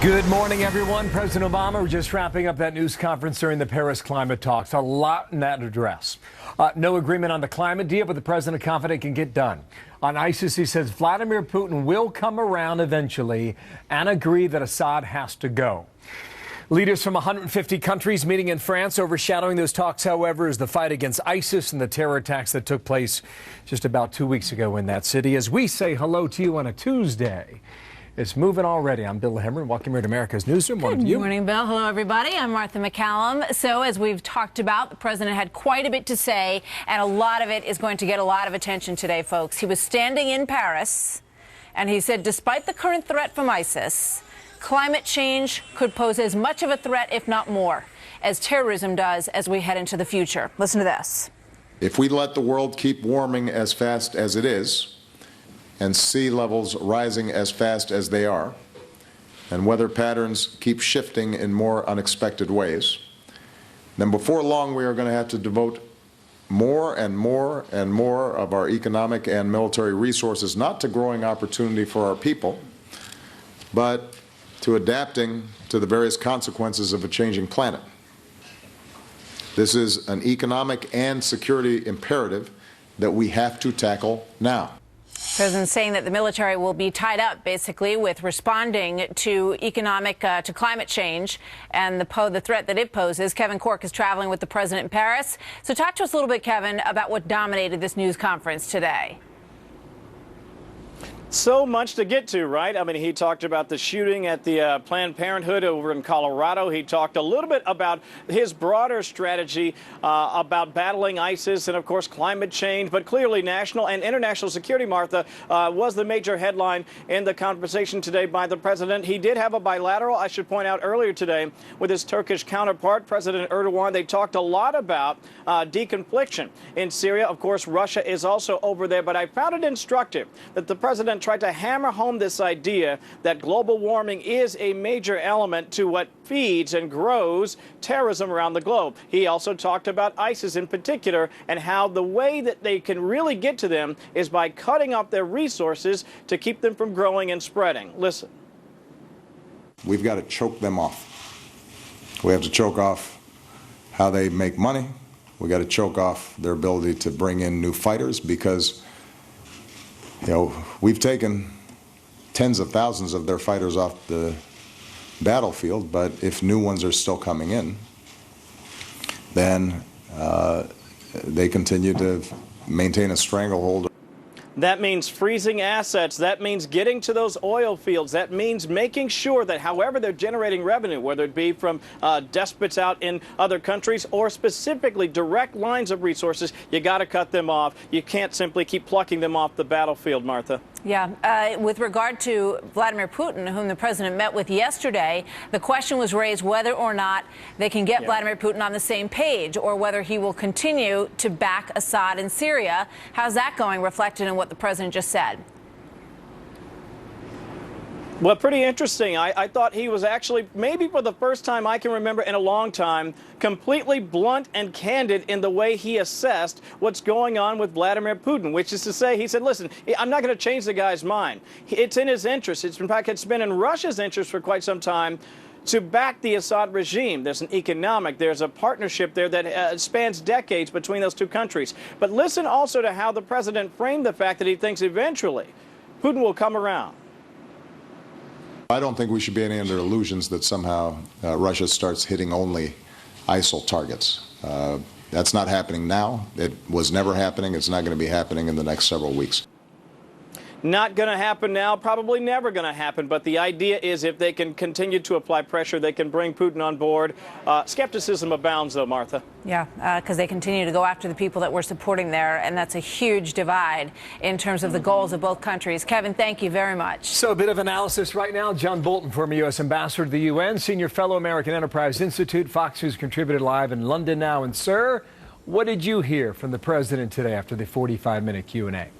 Good morning, everyone. President Obama just wrapping up that news conference during the Paris climate talks. A lot in that address. No agreement on the climate deal, but the president confident can get done. On ISIS, he says Vladimir Putin will come around eventually and agree that Assad has to go. Leaders from 150 countries meeting in France. Overshadowing those talks, however, is the fight against ISIS and the terror attacks that took place just about 2 weeks ago in that city. As we say hello to you on a Tuesday, it's moving already. I'm Bill Hemmer. Welcome here to America's Newsroom. Good morning, Bill. Hello, everybody. I'm Martha McCallum. So as we've talked about, the president had quite a bit to say, and a lot of it is going to get a lot of attention today, folks. He was standing in Paris, and he said, despite the current threat from ISIS, climate change could pose as much of a threat, if not more, as terrorism does as we head into the future. Listen to this. If we let the world keep warming as fast as it is, and sea levels rising as fast as they are, and weather patterns keep shifting in more unexpected ways, then before long we are going to have to devote more and more and more of our economic and military resources not to growing opportunity for our people, but to adapting to the various consequences of a changing planet. This is an economic and security imperative that we have to tackle now. President saying that the military will be tied up, basically, with responding to to climate change and the threat that it poses. Kevin Corke is traveling with the president in Paris. So talk to us a little bit, Kevin, about what dominated this news conference today. So much to get to, right? I mean, he talked about the shooting at the Planned Parenthood over in Colorado. He talked a little bit about his broader strategy about battling ISIS and, of course, climate change. But clearly, national and international security, Martha, was the major headline in the conversation today by the president. He did have a bilateral, I should point out, earlier today with his Turkish counterpart, President Erdogan. They talked a lot about deconfliction in Syria. Of course, Russia is also over there. But I found it instructive that the president tried to hammer home this idea that global warming is a major element to what feeds and grows terrorism around the globe. He also talked about ISIS in particular and how the way that they can really get to them is by cutting off their resources to keep them from growing and spreading. Listen. We've got to choke them off. We have to choke off how they make money. We've got to choke off their ability to bring in new fighters because we've taken tens of thousands of their fighters off the battlefield, but if new ones are still coming in, then they continue to maintain a stranglehold. That means freezing assets. That means getting to those oil fields. That means making sure that however they're generating revenue, whether it be from despots out in other countries or specifically direct lines of resources, you got to cut them off. You can't simply keep plucking them off the battlefield, Martha. Yeah. With regard to Vladimir Putin, whom the president met with yesterday, the question was raised whether or not they can get Vladimir Putin on the same page or whether he will continue to back Assad in Syria. How's that going, reflected in what the president just said? Well, pretty interesting. I thought he was actually, maybe for the first time I can remember in a long time, completely blunt and candid in the way he assessed what's going on with Vladimir Putin, which is to say, he said, listen, I'm not going to change the guy's mind. It's in his interest. In fact, it's been in Russia's interest for quite some time to back the Assad regime. There's there's a partnership there that spans decades between those two countries. But listen also to how the president framed the fact that he thinks eventually Putin will come around. I don't think we should be any under illusions that somehow Russia starts hitting only ISIL targets. That's not happening now. It was never happening. It's not going to be happening in the next several weeks. Not going to happen now, probably never going to happen. But the idea is if they can continue to apply pressure, they can bring Putin on board. Skepticism abounds, though, Martha. Yeah, because they continue to go after the people that we're supporting there, and that's a huge divide in terms of the goals of both countries. Kevin, thank you very much. So a bit of analysis right now. John Bolton, former U.S. ambassador to the UN, senior fellow American Enterprise Institute, Fox News contributor live in London now. And, sir, what did you hear from the president today after the 45-minute Q&A?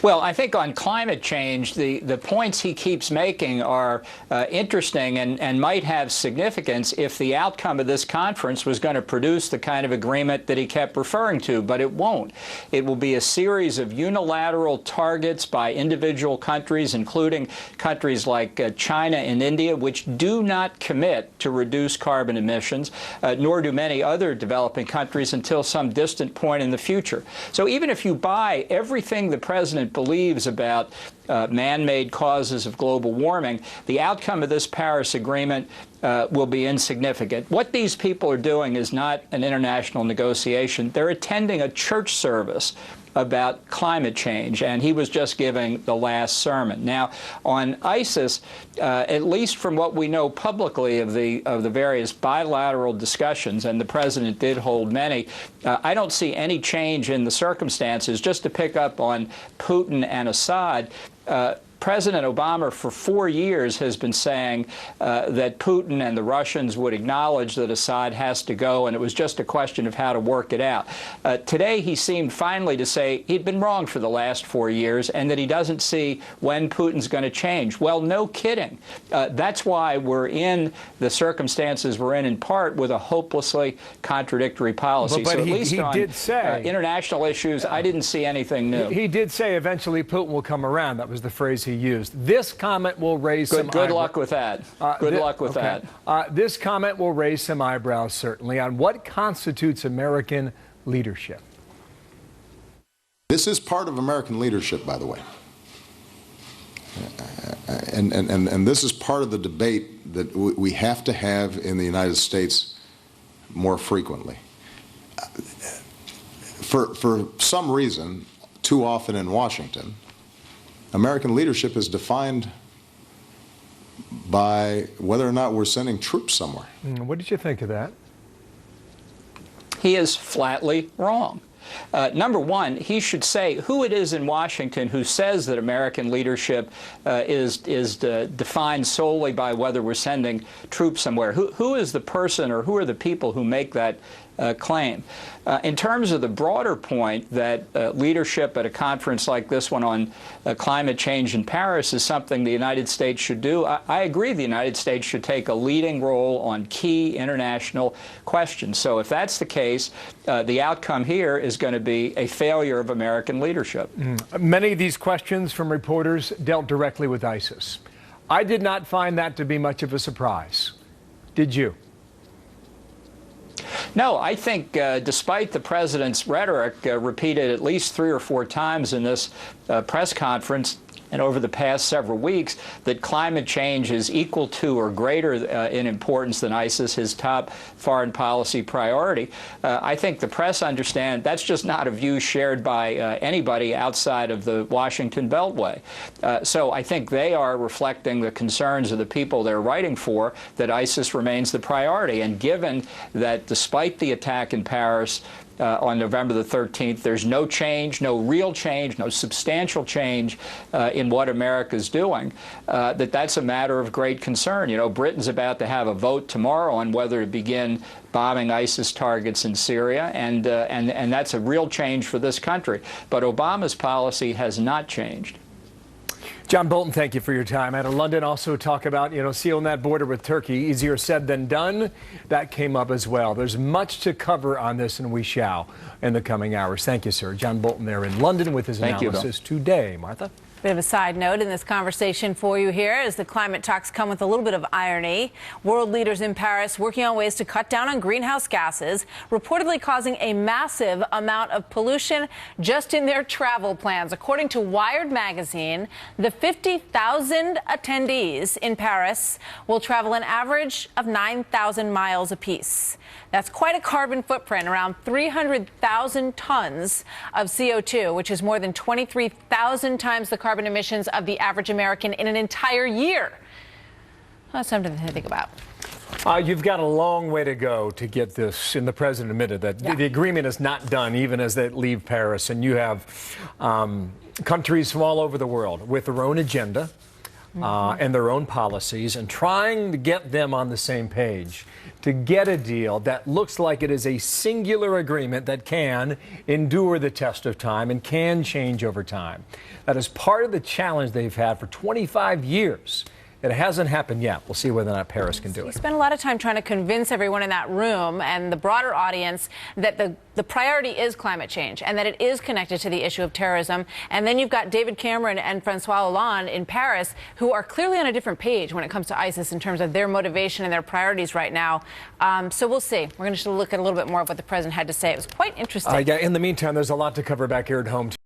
Well, I think on climate change, the points he keeps making are interesting and might have significance if the outcome of this conference was going to produce the kind of agreement that he kept referring to, but it won't. It will be a series of unilateral targets by individual countries, including countries like China and India, which do not commit to reduce carbon emissions, nor do many other developing countries until some distant point in the future. So even if you buy everything the president believes about man-made causes of global warming, the outcome of this Paris Agreement will be insignificant. What these people are doing is not an international negotiation. They're attending a church service about climate change, and he was just giving the last sermon. Now, on ISIS, at least from what we know publicly of the various bilateral discussions, and the president did hold many, I don't see any change in the circumstances. Just to pick up on Putin and Assad, President Obama for 4 years has been saying that Putin and the Russians would acknowledge that Assad has to go, and it was just a question of how to work it out. Today, he seemed finally to say he'd been wrong for the last 4 years and that he doesn't see when Putin's going to change. Well, no kidding. That's why we're in the circumstances we're in part, with a hopelessly contradictory policy. But so at he least on did say, international issues, I didn't see anything new. He did say eventually Putin will come around. That was the phrase he used. This comment will raise some good luck with that. Good luck with that. This comment will raise some eyebrows, certainly, on what constitutes American leadership. This is part of American leadership, by the way. And this is part of the debate that we have to have in the United States more frequently. For some reason, too often in Washington, American leadership is defined by whether or not we're sending troops somewhere. What did you think of that? He is flatly wrong. Number one, he should say who it is in Washington who says that American leadership is defined solely by whether we're sending troops somewhere. Who is the person, or who are the people who make that claim? In terms of the broader point that leadership at a conference like this one on climate change in Paris is something the United States should do, I agree the United States should take a leading role on key international questions. So if that's the case, the outcome here is going to be a failure of American leadership. Many of these questions from reporters dealt directly with ISIS. I did not find that to be much of a surprise. Did you? No, I think despite the president's rhetoric repeated at least 3 or 4 times in this press conference and over the past several weeks, that climate change is equal to or greater in importance than ISIS, his top foreign policy priority. I think the press understand that's just not a view shared by anybody outside of the Washington Beltway. So I think they are reflecting the concerns of the people they're writing for, that ISIS remains the priority. And given that despite the attack in Paris on November the 13th, there's no change, no real change, no substantial change in what America's doing, that's a matter of great concern. You know, Britain's about to have a vote tomorrow on whether to begin bombing ISIS targets in Syria, and that's a real change for this country. But Obama's policy has not changed. John Bolton, thank you for your time. Out of London, also talk about, sealing that border with Turkey. Easier said than done. That came up as well. There's much to cover on this, and we shall in the coming hours. Thank you, sir. John Bolton there in London with his analysis today. Martha? Bit of a side note in this conversation for you here, as the climate talks come with a little bit of irony. World leaders in Paris working on ways to cut down on greenhouse gases, reportedly causing a massive amount of pollution just in their travel plans. According to Wired magazine, the 50,000 attendees in Paris will travel an average of 9,000 miles apiece. That's quite a carbon footprint, around 300,000 tons of CO2, which is more than 23,000 times the carbon emissions of the average American in an entire year. That's something to think about. You've got a long way to go to get this, and the president admitted that the agreement is not done even as they leave Paris. And you have countries from all over the world with their own agenda. and their own policies and trying to get them on the same page to get a deal that looks like it is a singular agreement that can endure the test of time and can change over time. That is part of the challenge they've had for 25 years. It hasn't happened yet. We'll see whether or not Paris can do it. You spent a lot of time trying to convince everyone in that room and the broader audience that the priority is climate change and that it is connected to the issue of terrorism. And then you've got David Cameron and Francois Hollande in Paris who are clearly on a different page when it comes to ISIS in terms of their motivation and their priorities right now. So we'll see. We're going to look at a little bit more of what the president had to say. It was quite interesting. Yeah, in the meantime, there's a lot to cover back here at home.